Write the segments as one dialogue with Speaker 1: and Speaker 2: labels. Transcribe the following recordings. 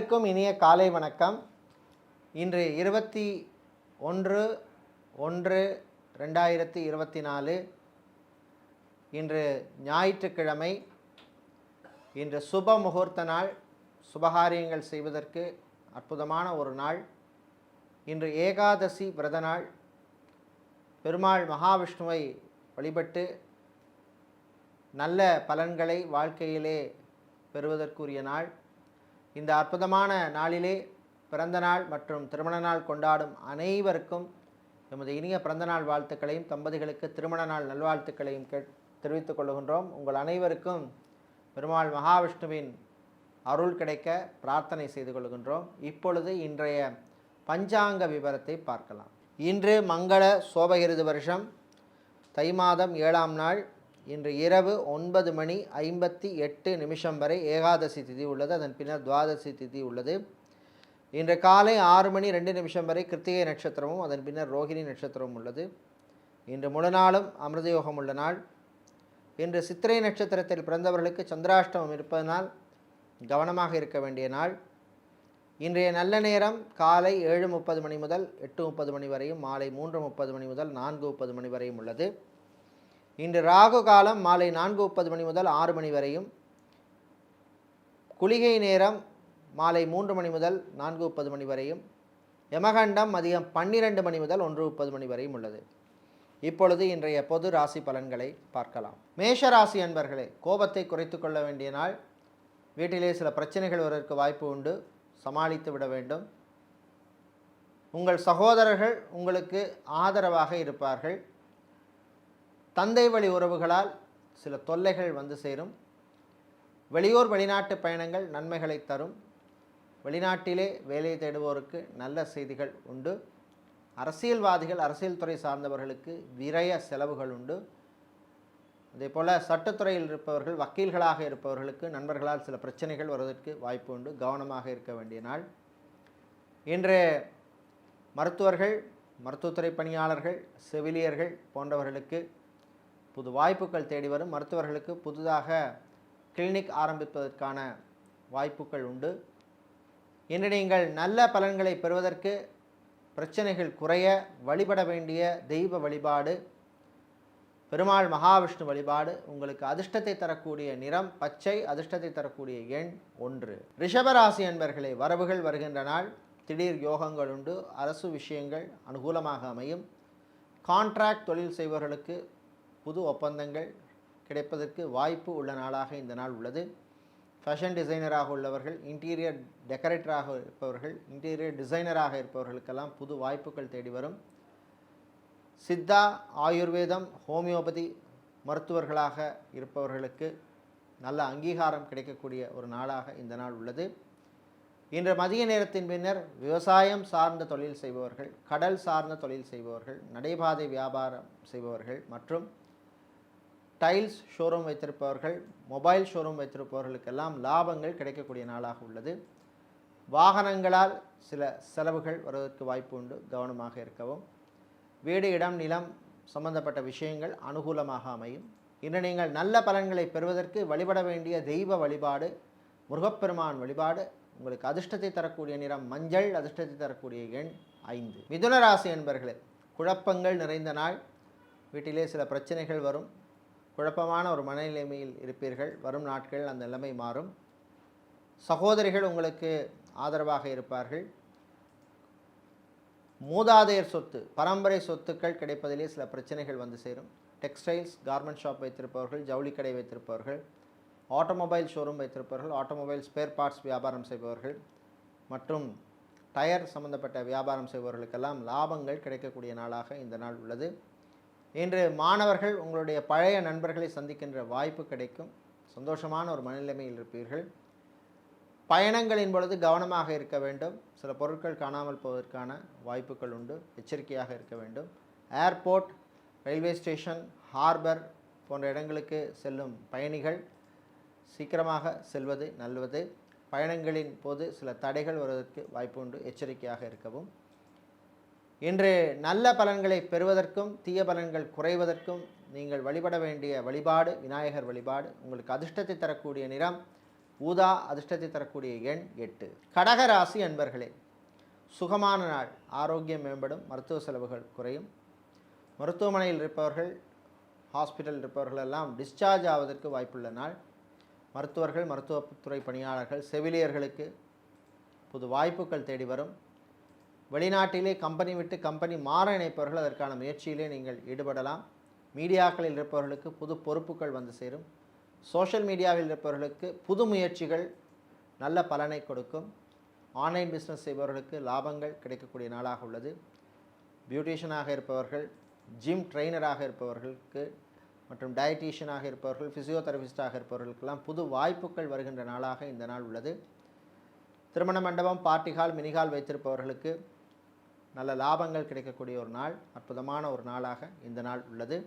Speaker 1: அனைவருக்கும் இனிய காலை வணக்கம். இன்று 21/1/2024 இன்று ஞாயிற்றுக்கிழமை. இன்று சுப முகூர்த்த நாள், சுபகாரியங்கள் செய்வதற்கு அற்புதமான ஒரு நாள். இன்று ஏகாதசி விரத நாள். பெருமாள் மகாவிஷ்ணுவை வழிபட்டு நல்ல பலன்களை வாழ்க்கையிலே பெறுவதற்குரிய நாள். இந்த அற்புதமான நாளிலே பிறந்த நாள் மற்றும் திருமண நாள் கொண்டாடும் அனைவருக்கும் எமது இனிய பிறந்த நாள் வாழ்த்துக்களையும், தம்பதிகளுக்கு திருமண நாள் நல்வாழ்த்துக்களையும் தெரிவித்துக் கொள்கின்றோம். உங்கள் அனைவருக்கும் பெருமாள் மகாவிஷ்ணுவின் அருள் கிடைக்க பிரார்த்தனை செய்து கொள்கின்றோம். இப்பொழுது இன்றைய பஞ்சாங்க விவரத்தை பார்க்கலாம். இன்று மங்கள சோபகிருது வருஷம் தை மாதம் 7ஆம் நாள். இன்று இரவு 9:58 வரை ஏகாதசி திதி உள்ளது. அதன் பின்னர் துவாதசி திதி உள்ளது. இன்று காலை 6:02 வரை கிருத்திகை நட்சத்திரமும் அதன் பின்னர் ரோகிணி நட்சத்திரமும் உள்ளது. இன்று முழு நாளும் அமிர்த யோகம் உள்ள நாள். இன்று சித்திரை நட்சத்திரத்தில் பிறந்தவர்களுக்கு சந்திராஷ்டமம் இருப்பதனால் கவனமாக இருக்க வேண்டிய நாள். இன்றைய நல்ல நேரம் காலை 7:30 மணி முதல் 8:30 மணி வரையும், மாலை 3:30 மணி முதல் 4:30 மணி வரையும் உள்ளது. இன்று ராகு காலம் மாலை 4:30 மணி முதல் 6 மணி வரையும், குளிகை நேரம் மாலை 3 மணி முதல் 4:30 மணி வரையும், யமகண்டம் மதியம் 12 மணி முதல் 1:30 மணி வரையும் உள்ளது. இப்பொழுது இன்றைய பொது ராசி பலன்களை பார்க்கலாம். மேஷ ராசி அன்பர்களே, கோபத்தை குறைத்து கொள்ள வேண்டிய நாள். வீட்டிலே சில பிரச்சனைகள் வருவதற்கு வாய்ப்பு உண்டு, சமாளித்து விட வேண்டும். உங்கள் சகோதரர்கள் உங்களுக்கு ஆதரவாக இருப்பார்கள். தந்தை வழி உறவுகளால் சில தொல்லைகள் வந்து சேரும். வெளியூர் வெளிநாட்டு பயணங்கள் நன்மைகளை தரும். வெளிநாட்டிலே வேலை தேடுவோருக்கு நல்ல செய்திகள் உண்டு. அரசியல்வாதிகள், அரசியல் துறை சார்ந்தவர்களுக்கு விரய செலவுகள் உண்டு. அதே போல் சட்டத்துறையில் இருப்பவர்கள், வக்கீல்களாக இருப்பவர்களுக்கு நண்பர்களால் சில பிரச்சனைகள் வருவதற்கு வாய்ப்பு உண்டு. கவனமாக இருக்க வேண்டிய நாள். இன்று மருத்துவர்கள், மருத்துவத்துறை பணியாளர்கள், செவிலியர்கள் போன்றவர்களுக்கு புது வாய்ப்புகள் தேடி வரும். மருத்துவர்களுக்கு புதிதாக கிளினிக் ஆரம்பிப்பதற்கான வாய்ப்புகள் உண்டு. இன்று நீங்கள் நல்ல பலன்களை பெறுவதற்கு, பிரச்சனைகள் குறைய வழிபட வேண்டிய தெய்வ வழிபாடு பெருமாள் மகாவிஷ்ணு வழிபாடு. உங்களுக்கு அதிர்ஷ்டத்தை தரக்கூடிய நிறம் பச்சை, அதிர்ஷ்டத்தை தரக்கூடிய எண் 1. ரிஷபராசி அன்பர்களே, வரவுகள் வருகின்ற நாள். திடீர் யோகங்கள் உண்டு. அரசு விஷயங்கள் அனுகூலமாக அமையும். கான்ட்ராக்ட் தொழில் செய்பவர்களுக்கு புது ஒப்பந்தங்கள் கிடைப்பதற்கு வாய்ப்பு உள்ள நாளாக இந்த நாள் உள்ளது. ஃபேஷன் டிசைனராக உள்ளவர்கள், இன்டீரியர் டெக்கரேட்டராக இருப்பவர்கள், இன்டீரியர் டிசைனராக இருப்பவர்களுக்கெல்லாம் புது வாய்ப்புகள் தேடி வரும். சித்தா, ஆயுர்வேதம், ஹோமியோபதி மருத்துவர்களாக இருப்பவர்களுக்கு நல்ல அங்கீகாரம் கிடைக்கக்கூடிய ஒரு நாளாக இந்த நாள் உள்ளது. இன்று மதிய நேரத்தின் பின்னர் விவசாயம் சார்ந்த தொழில் செய்பவர்கள், கடல் சார்ந்த தொழில் செய்பவர்கள், நடைபாதை வியாபாரம் செய்பவர்கள் மற்றும் டைல்ஸ் ஷோரூம் வைத்திருப்பவர்கள், மொபைல் ஷோரூம் வைத்திருப்பவர்களுக்கெல்லாம் லாபங்கள் கிடைக்கக்கூடிய நாளாக உள்ளது. வாகனங்களால் சில செலவுகள் வருவதற்கு வாய்ப்பு உண்டு. கவனமாக இருக்கவும். வீடு, இடம், நிலம் சம்பந்தப்பட்ட விஷயங்கள் அனுகூலமாக அமையும். இன்று நீங்கள் நல்ல பலன்களை பெறுவதற்கு வழிபட வேண்டிய தெய்வ வழிபாடு முருகப்பெருமான் வழிபாடு. உங்களுக்கு அதிர்ஷ்டத்தை தரக்கூடிய நிறம் மஞ்சள், அதிர்ஷ்டத்தை தரக்கூடிய எண் 5. மிதுன ராசி என்பர்களே, குழப்பங்கள் நிறைந்த நாள். வீட்டிலே சில பிரச்சனைகள் வரும். குழப்பமான ஒரு மனநிலைமையில் இருப்பீர்கள். வரும் நாட்கள் அந்த நிலைமை மாறும். சகோதரிகள் உங்களுக்கு ஆதரவாக இருப்பார்கள். மூதாதையர் சொத்து, பரம்பரை சொத்துக்கள் கிடைப்பதிலே சில பிரச்சனைகள் வந்து சேரும். டெக்ஸ்டைல்ஸ், கார்மெண்ட் ஷாப் வைத்திருப்பவர்கள், ஜவுளி கடை வைத்திருப்பவர்கள், ஆட்டோமொபைல் ஷோரூம் வைத்திருப்பவர்கள், ஆட்டோமொபைல் ஸ்பேர் பார்ட்ஸ் வியாபாரம் செய்பவர்கள் மற்றும் டயர் சம்பந்தப்பட்ட வியாபாரம் செய்பவர்களுக்கெல்லாம் லாபங்கள் கிடைக்கக்கூடிய நாளாக இந்த நாள் உள்ளது. இன்று மாணவர்கள் உங்களுடைய பழைய நண்பர்களை சந்திக்கின்ற வாய்ப்பு கிடைக்கும். சந்தோஷமான ஒரு மனநிலைமையில் இருப்பீர்கள். பயணங்களின் பொழுது கவனமாக இருக்க வேண்டும். சில பொருட்கள் காணாமல் போவதற்கான வாய்ப்புகள் உண்டு. எச்சரிக்கையாக இருக்க வேண்டும். ஏர்போர்ட், ரயில்வே ஸ்டேஷன், ஹார்பர் போன்ற இடங்களுக்கு செல்லும் பயணிகள் சீக்கிரமாக செல்வது நல்லது. பயணங்களின் போது சில தடைகள் வருவதற்கு வாய்ப்பு உண்டு. எச்சரிக்கையாக இருக்கவும். இன்று நல்ல பலன்களை பெறுவதற்கும் தீய பலன்கள் குறைவதற்கும் நீங்கள் வழிபட வேண்டிய வழிபாடு விநாயகர் வழிபாடு. உங்களுக்கு அதிர்ஷ்டத்தை தரக்கூடிய நிறம் ஊதா அதிர்ஷ்டத்தை தரக்கூடிய எண் 8. கடக ராசி அன்பர்களே, சுகமான நாள். ஆரோக்கியம் மேம்படும், மருத்துவ செலவுகள் குறையும். மருத்துவமனையில் இருப்பவர்கள், ஹாஸ்பிட்டல் இருப்பவர்கள் எல்லாம் டிஸ்சார்ஜ் ஆவதற்கு வாய்ப்புள்ள நாள். மருத்துவர்கள், மருத்துவத்துறை பணியாளர்கள், செவிலியர்களுக்கு புது வாய்ப்புகள் தேடி வரும். வெளிநாட்டிலே கம்பெனி விட்டு கம்பெனி மாற நினைப்பவர்கள் அதற்கான முயற்சியிலே நீங்கள் ஈடுபடலாம். மீடியாக்களில் இருப்பவர்களுக்கு புது பொறுப்புகள் வந்து சேரும். சோஷியல் மீடியாவில் இருப்பவர்களுக்கு புது முயற்சிகள் நல்ல பலனை கொடுக்கும். ஆன்லைன் பிஸ்னஸ் செய்பவர்களுக்கு லாபங்கள் கிடைக்கக்கூடிய நாளாக உள்ளது. பியூட்டிஷியனாக இருப்பவர்கள், ஜிம் ட்ரெயினராக இருப்பவர்களுக்கு மற்றும் டயட்டீஷியனாக இருப்பவர்கள், ஃபிசியோதெரபிஸ்டாக இருப்பவர்களுக்கெல்லாம் புது வாய்ப்புகள் வருகின்ற நாளாக இந்த நாள் உள்ளது. திருமண மண்டபம், பார்ட்டி ஹால், மினிஹால் வைத்திருப்பவர்களுக்கு நல்ல லாபங்கள் கிடைக்கக்கூடிய ஒரு நாள், அற்புதமான ஒரு நாளாக இந்த நாள் உள்ளது.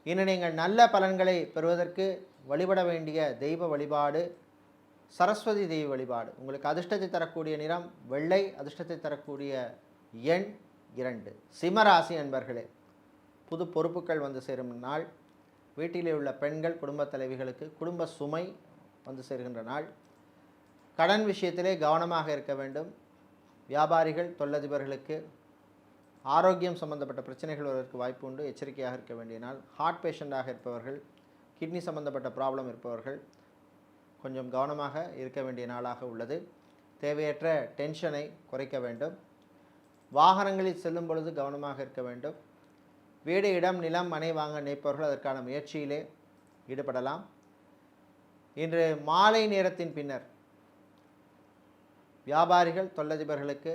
Speaker 1: இன்னும் நீங்கள் நல்ல பலன்களை பெறுவதற்கு வழிபட வேண்டிய தெய்வ வழிபாடு சரஸ்வதி தெய்வ வழிபாடு. உங்களுக்கு அதிர்ஷ்டத்தை தரக்கூடிய நிறம் வெள்ளை, அதிர்ஷ்டத்தை தரக்கூடிய எண் 2. சிம்மராசி அன்பர்களே, புது பொறுப்புகள் வந்து சேரும் நாள். வீட்டிலே உள்ள பெண்கள், குடும்ப தலைவிகளுக்கு குடும்ப சுமை வந்து சேர்கின்ற நாள். கடன் விஷயத்திலே கவனமாக இருக்க வேண்டும். வியாபாரிகள், தொழிலதிபர்களுக்கு ஆரோக்கியம் சம்பந்தப்பட்ட பிரச்சனைகள் வருவதற்கு வாய்ப்பு உண்டு, எச்சரிக்கையாக இருக்க வேண்டிய நாள். ஹார்ட் பேஷண்ட்டாக இருப்பவர்கள், கிட்னி சம்பந்தப்பட்ட ப்ராப்ளம் இருப்பவர்கள் கொஞ்சம் கவனமாக இருக்க வேண்டிய நாளாக உள்ளது. தேவையற்ற டென்ஷனை குறைக்க வேண்டும். வாகனங்களில் செல்லும் பொழுது கவனமாக இருக்க வேண்டும். வீடு, இடம், நிலம், மனை வாங்க நினைப்பவர்கள் அதற்கான முயற்சியிலே ஈடுபடலாம். இன்று மாலை நேரத்தின் பின்னர் வியாபாரிகள், தொழிலதிபர்களுக்கு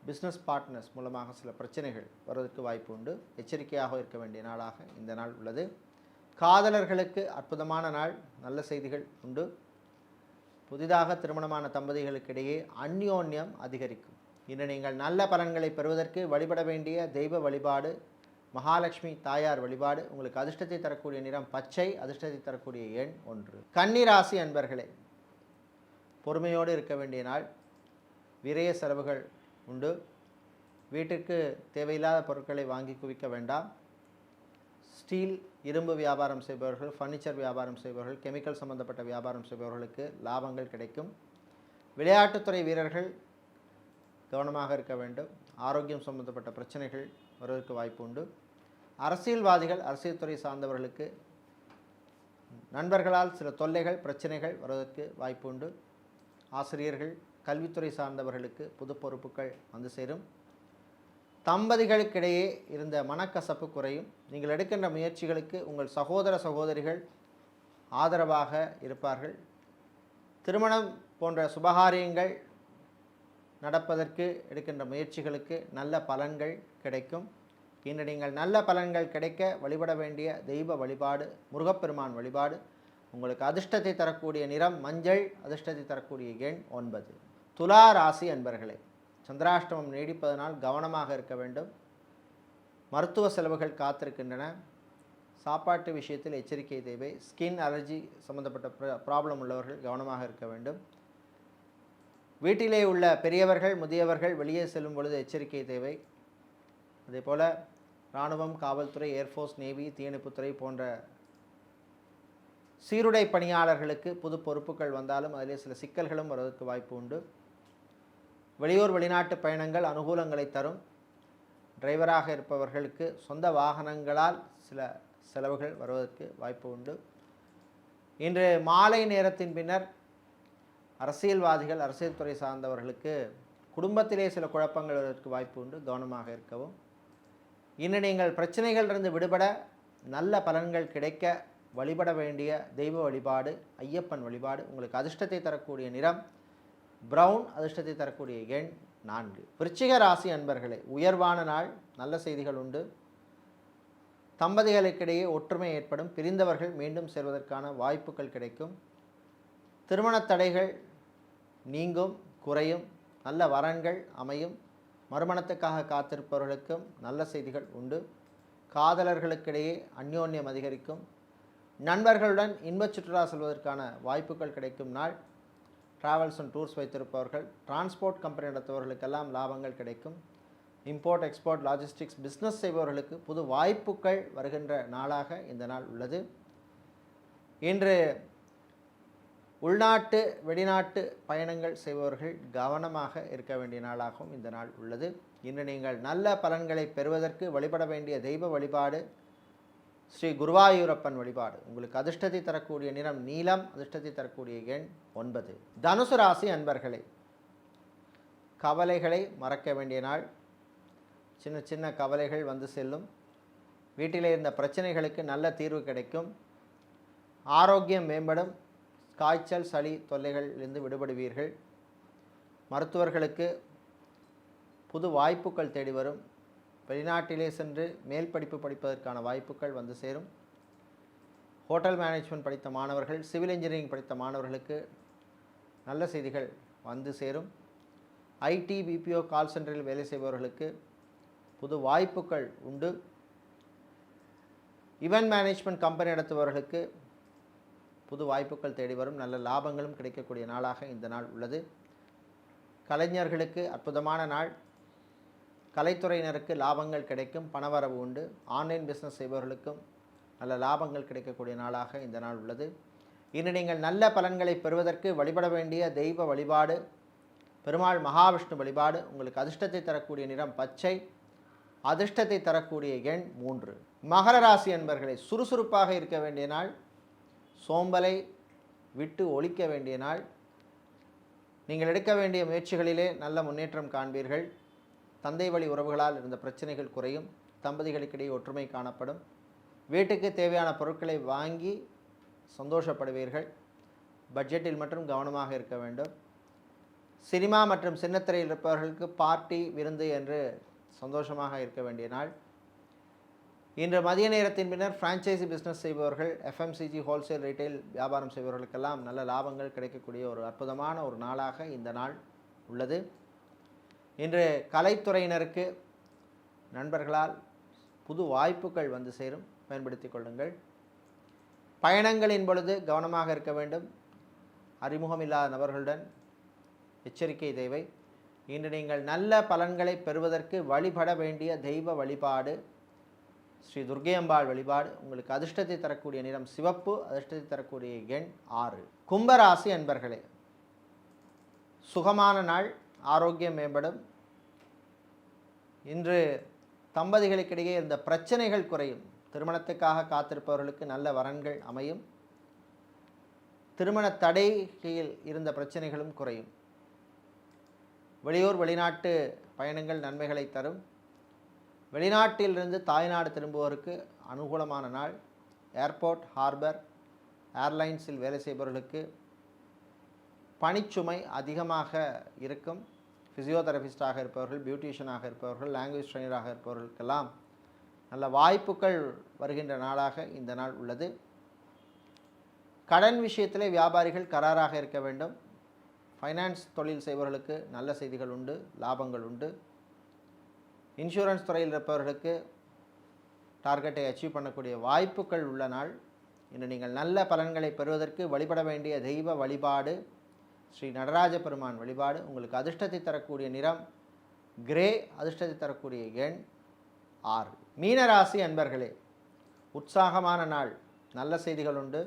Speaker 1: பிஸ்னஸ் பார்ட்னர்ஸ் மூலமாக சில பிரச்சனைகள் வருவதற்கு வாய்ப்பு உண்டு. எச்சரிக்கையாக இருக்க வேண்டிய நாளாக இந்த நாள் உள்ளது. காதலர்களுக்கு அற்புதமான நாள், நல்ல செய்திகள் உண்டு. புதிதாக திருமணமான தம்பதிகளுக்கிடையே அந்யோன்யம் அதிகரிக்கும். இன்று நீங்கள் நல்ல பலன்களை பெறுவதற்கு வழிபட வேண்டிய தெய்வ வழிபாடு மகாலட்சுமி தாயார் வழிபாடு. உங்களுக்கு அதிர்ஷ்டத்தை தரக்கூடிய நிறம் பச்சை, அதிர்ஷ்டத்தை தரக்கூடிய எண் 1. கன்னிராசி அன்பர்களே, பொறுமையோடு இருக்க வேண்டிய நாள். விரய செலவுகள் உண்டு. வீட்டிற்கு தேவையில்லாத பொருட்களை வாங்கி குவிக்க வேண்டாம். ஸ்டீல், இரும்பு வியாபாரம் செய்பவர்கள், ஃபர்னிச்சர் வியாபாரம் செய்பவர்கள், கெமிக்கல் சம்பந்தப்பட்ட வியாபாரம் செய்பவர்களுக்கு லாபங்கள் கிடைக்கும். விளையாட்டுத்துறை வீரர்கள் கவனமாக இருக்க வேண்டும். ஆரோக்கியம் சம்பந்தப்பட்ட பிரச்சனைகள் வருவதற்கு வாய்ப்பு உண்டு. அரசியல்வாதிகள், அரசியல் துறை சார்ந்தவர்களுக்கு நண்பர்களால் சில தொல்லைகள், பிரச்சனைகள் வருவதற்கு வாய்ப்பு உண்டு. ஆசிரியர்கள், கல்வித்துறை சார்ந்தவர்களுக்கு புது பொறுப்புகள் வந்து சேரும். தம்பதிகளுக்கிடையே இருந்த மனக்கசப்பு குறையும். நீங்கள் எடுக்கின்ற முயற்சிகளுக்கு உங்கள் சகோதர சகோதரிகள் ஆதரவாக இருப்பார்கள். திருமணம் போன்ற சுபகாரியங்கள் நடப்பதற்கு எடுக்கின்ற முயற்சிகளுக்கு நல்ல பலன்கள் கிடைக்கும். இன்று நீங்கள் நல்ல பலன்கள் கிடைக்க வழிபட வேண்டிய தெய்வ வழிபாடு முருகப்பெருமான் வழிபாடு. உங்களுக்கு அதிர்ஷ்டத்தை தரக்கூடிய நிறம் மஞ்சள், அதிர்ஷ்டத்தை தரக்கூடிய எண் 9. துலா ராசி அன்பர்களே, சந்திராஷ்டமம் நீடிப்பதனால் கவனமாக இருக்க வேண்டும். மருத்துவ செலவுகள் காத்திருக்கின்றன. சாப்பாட்டு விஷயத்தில் எச்சரிக்கை தேவை. ஸ்கின் அலர்ஜி சம்பந்தப்பட்ட ப்ராப்ளம் உள்ளவர்கள் கவனமாக இருக்க வேண்டும். வீட்டிலே உள்ள பெரியவர்கள், முதியவர்கள் வெளியே செல்லும் பொழுது எச்சரிக்கை தேவை. அதேபோல் இராணுவம், காவல்துறை, ஏர்ஃபோர்ஸ், நேவி, தீயணைப்புத்துறை போன்ற சீருடை பணியாளர்களுக்கு புது பொறுப்புகள் வந்தாலும் அதிலே சில சிக்கல்களும் வருவதற்கு வாய்ப்பு உண்டு. வெளியூர், வெளிநாட்டு பயணங்கள் அனுகூலங்களை தரும். டிரைவராக இருப்பவர்களுக்கு சொந்த வாகனங்களால் சில செலவுகள் வருவதற்கு வாய்ப்பு உண்டு. இன்று மாலை நேரத்தின் பின்னர் அரசியல்வாதிகள், அரசியல் துறை சார்ந்தவர்களுக்கு குடும்பத்திலே சில குழப்பங்கள் வருவதற்கு வாய்ப்பு உண்டு. கவனமாக இருக்கவும். இன்று நீங்கள் பிரச்சனைகளிலிருந்து விடுபட, நல்ல பலன்கள் கிடைக்க வழிபட வேண்டிய தெய்வ வழிபாடு ஐயப்பன் வழிபாடு. உங்களுக்கு அதிர்ஷ்டத்தை தரக்கூடிய நிறம் பிரவுன், அதிர்ஷ்டத்தை தரக்கூடிய எண் 4. விருச்சிக ராசி அன்பர்களே, உயர்வான நாள், நல்ல செய்திகள் உண்டு. தம்பதிகளுக்கிடையே ஒற்றுமை ஏற்படும். பிரிந்தவர்கள் மீண்டும் சேர்வதற்கான வாய்ப்புகள் கிடைக்கும். திருமண தடைகள் நீங்கும், குறையும். நல்ல வரன்கள் அமையும். மறுமணத்துக்காக காத்திருப்பவர்களுக்கும் நல்ல செய்திகள் உண்டு. காதலர்களுக்கிடையே அந்யோன்யம் அதிகரிக்கும். நண்பர்களுடன் இன்பச் சுற்றுலா செல்வதற்கான வாய்ப்புகள் கிடைக்கும் நாள். ட்ராவல்ஸ் அண்ட் டூர்ஸ் வைத்திருப்பவர்கள், டிரான்ஸ்போர்ட் கம்பெனி நடத்துபவர்களுக்கெல்லாம் லாபங்கள் கிடைக்கும். இம்போர்ட், எக்ஸ்போர்ட், லாஜிஸ்டிக்ஸ் பிஸ்னஸ் செய்பவர்களுக்கு புது வாய்ப்புகள் வருகின்ற நாளாக இந்த நாள் உள்ளது. இன்று உள்நாட்டு வெளிநாட்டு பயணங்கள் செய்பவர்கள் கவனமாக இருக்க வேண்டிய நாளாகவும் இந்த நாள் உள்ளது. இன்று நீங்கள் நல்ல பலன்களை பெறுவதற்கு வழிபட வேண்டிய தெய்வ வழிபாடு ஸ்ரீ குருவாயூரப்பன் வழிபாடு. உங்களுக்கு அதிர்ஷ்டத்தை தரக்கூடிய நிறம் நீலம், அதிர்ஷ்டத்தை தரக்கூடிய எண் 9. தனுசு ராசி அன்பர்களே, கவலைகளை மறக்க வேண்டிய நாள். சின்ன சின்ன கவலைகள் வந்து செல்லும். வீட்டிலே இருந்த பிரச்சனைகளுக்கு நல்ல தீர்வு கிடைக்கும். ஆரோக்கியம் மேம்படும். காய்ச்சல் சளி தொல்லைகளிலிருந்து விடுபடுவீர்கள். மருத்துவர்களுக்கு புது வாய்ப்புகள் தேடி வரும். வெளிநாட்டிலே சென்று மேல் படிப்பு படிப்பதற்கான வாய்ப்புகள் வந்து சேரும். ஹோட்டல் மேனேஜ்மெண்ட் படித்த மாணவர்கள், சிவில் இன்ஜினியரிங் படித்த மாணவர்களுக்கு நல்ல செய்திகள் வந்து சேரும். ஐடி பிபிஓ கால் சென்டரில் வேலை செய்பவர்களுக்கு புது வாய்ப்புகள் உண்டு. ஈவென்ட் மேனேஜ்மெண்ட் கம்பெனி நடத்துபவர்களுக்கு புது வாய்ப்புகள் தேடி வரும். நல்ல லாபங்களும் கிடைக்கக்கூடிய நாளாக இந்த நாள் உள்ளது. கலைஞர்களுக்கு அற்புதமான நாள். கலைத்துறையினருக்கு லாபங்கள் கிடைக்கும், பணவரவு உண்டு. ஆன்லைன் பிஸ்னஸ் செய்பவர்களுக்கும் நல்ல லாபங்கள் கிடைக்கக்கூடிய நாளாக இந்த நாள் உள்ளது. இன்று நீங்கள் நல்ல பலன்களை பெறுவதற்கு வழிபட வேண்டிய தெய்வ வழிபாடு பெருமாள் மகாவிஷ்ணு வழிபாடு. உங்களுக்கு அதிர்ஷ்டத்தை தரக்கூடிய நிறம் பச்சை, அதிர்ஷ்டத்தை தரக்கூடிய எண் 3. மகர ராசி என்பர்களை, சுறுசுறுப்பாக இருக்க வேண்டிய நாள். சோம்பலை விட்டு ஒழிக்க வேண்டிய நாள். நீங்கள் எடுக்க வேண்டிய முயற்சிகளிலே நல்ல முன்னேற்றம் காண்பீர்கள். தந்தை வழி உறவுகளால் இருந்த பிரச்சனைகள் குறையும். தம்பதிகளுக்கிடையே ஒற்றுமை காணப்படும். வீட்டுக்கு தேவையான பொருட்களை வாங்கி சந்தோஷப்படுவீர்கள். பட்ஜெட்டில் மட்டும் கவனமாக இருக்க வேண்டும். சினிமா மற்றும் சின்னத்திரையில் இருப்பவர்களுக்கு பார்ட்டி விருந்து என்று சந்தோஷமாக இருக்க வேண்டிய நாள். இன்று மதிய நேரத்தின் பின்னர் ஃப்ரான்ச்சைசி பிஸ்னஸ் செய்பவர்கள், எஃப்எம்சிஜி ஹோல்சேல் ரீட்டைல் வியாபாரம் செய்பவர்களுக்கெல்லாம் நல்ல லாபங்கள் கிடைக்கக்கூடிய ஒரு அற்புதமான ஒரு நாளாக இந்த நாள் உள்ளது. இன்று கலைத்துறையினருக்கு நண்பர்களால் புது வாய்ப்புகள் வந்து சேரும், பயன்படுத்தி கொள்ளுங்கள். பயணங்களின் பொழுது கவனமாக இருக்க வேண்டும். அறிமுகமில்லாத நபர்களுடன் எச்சரிக்கை தேவை. இன்று நீங்கள் நல்ல பலன்களை பெறுவதற்கு வழிபட வேண்டிய தெய்வ வழிபாடு ஸ்ரீ துர்க்கையம்பாள் வழிபாடு. உங்களுக்கு அதிர்ஷ்டத்தை தரக்கூடிய நிறம் சிவப்பு, அதிர்ஷ்டத்தை தரக்கூடிய எண் 6. கும்பராசி அன்பர்களே, சுகமான நாள். ஆரோக்கியம் மேம்படும். இன்று தம்பதிகளுக்கிடையே இருந்த பிரச்சனைகள் குறையும். திருமணத்துக்காக காத்திருப்பவர்களுக்கு நல்ல வரன்கள் அமையும். திருமண தடையில் இருந்த பிரச்சனைகளும் குறையும். வெளியூர் வெளிநாட்டு பயணங்கள் நன்மைகளை தரும். வெளிநாட்டிலிருந்து தாய்நாடு திரும்புவோருக்கு அனுகூலமான நாள். ஏர்போர்ட், ஹார்பர், ஏர்லைன்ஸில் வேலை செய்பவர்களுக்கு பணிச்சுமை அதிகமாக இருக்கும். ஃபிசியோதெரபிஸ்டாக இருப்பவர்கள், பியூட்டிஷியனாக இருப்பவர்கள், லாங்குவேஜ் ட்ரெயினராக இருப்பவர்களுக்கெல்லாம் நல்ல வாய்ப்புகள் வருகின்ற நாளாக இந்த நாள் உள்ளது. கடன் விஷயத்திலே வியாபாரிகள் கராராக இருக்க வேண்டும். ஃபைனான்ஸ் தொழில் செய்பவர்களுக்கு நல்ல செய்திகள் உண்டு, லாபங்கள் உண்டு. இன்சூரன்ஸ் துறையில் இருப்பவர்களுக்கு டார்கெட்டை அச்சீவ் பண்ணக்கூடிய வாய்ப்புகள் உள்ள நாள். இன்று நீங்கள் நல்ல பலன்களை பெறுவதற்கு வழிபட வேண்டிய தெய்வ வழிபாடு ஸ்ரீ நடராஜ பெருமான் வழிபாடு. உங்களுக்கு அதிர்ஷ்டத்தை தரக்கூடிய நிறம் கிரே, அதிர்ஷ்டத்தை தரக்கூடிய எண் 6. மீனராசி அன்பர்களே, உற்சாகமான நாள். நல்ல செய்திகள் உண்டு.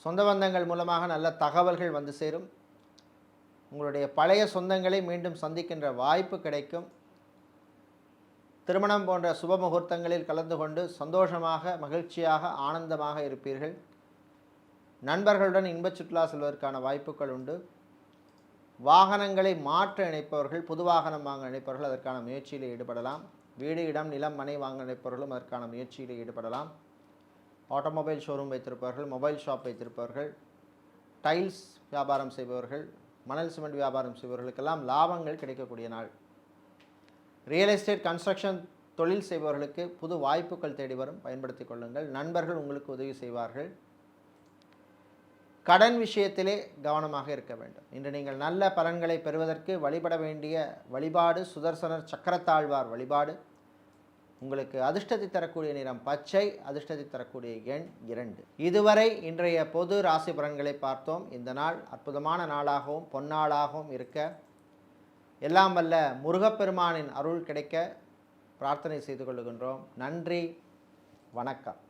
Speaker 1: சொந்த பந்தங்கள் மூலமாக நல்ல தகவல்கள் வந்து சேரும். உங்களுடைய பழைய சொந்தங்களை மீண்டும் சந்திக்கின்ற வாய்ப்பு கிடைக்கும். திருமணம் போன்ற சுப முகூர்த்தங்களில் கலந்து கொண்டு சந்தோஷமாக, மகிழ்ச்சியாக, ஆனந்தமாக இருப்பீர்கள். நண்பர்களுடன் இன்பச் சுற்றுலா செல்வதற்கான வாய்ப்புகள் உண்டு. வாகனங்களை மாற்ற நினைப்பவர்கள், புது வாகனம் வாங்க நினைப்பவர்கள் அதற்கான முயற்சியில் ஈடுபடலாம். வீடு, இடம், நிலம், மனை வாங்க நினைப்பவர்களும் அதற்கான முயற்சியில் ஈடுபடலாம். ஆட்டோமொபைல் ஷோரூம் வைத்திருப்பவர்கள், மொபைல் ஷாப் வைத்திருப்பவர்கள், டைல்ஸ் வியாபாரம் செய்பவர்கள், மணல் சிமெண்ட் வியாபாரம் செய்பவர்களுக்கெல்லாம் லாபங்கள் கிடைக்கக்கூடிய நாள். ரியல் எஸ்டேட், கன்ஸ்ட்ரக்ஷன் தொழில் செய்பவர்களுக்கு புது வாய்ப்புகள் தேடி வரும், பயன்படுத்தி கொள்ளுங்கள். நண்பர்கள் உங்களுக்கு உதவி செய்வார்கள். கடன் விஷயத்திலே கவனமாக இருக்க வேண்டும். இன்று நீங்கள் நல்ல பலன்களை பெறுவதற்கு வழிபட வேண்டிய வழிபாடு சுதர்சனர் சக்கரத்தாழ்வார் வழிபாடு. உங்களுக்கு அதிர்ஷ்டத்தை தரக்கூடிய நிறம் பச்சை, அதிர்ஷ்டத்தை தரக்கூடிய எண் 2. இதுவரை இன்றைய பொது ராசி பலன்களை பார்த்தோம். இந்த நாள் அற்புதமான நாளாகவும் பொன்னாளாகவும் இருக்க எல்லாம் வல்ல முருகப்பெருமானின் அருள் கிடைக்க பிரார்த்தனை செய்து கொள்ளுகின்றோம். நன்றி, வணக்கம்.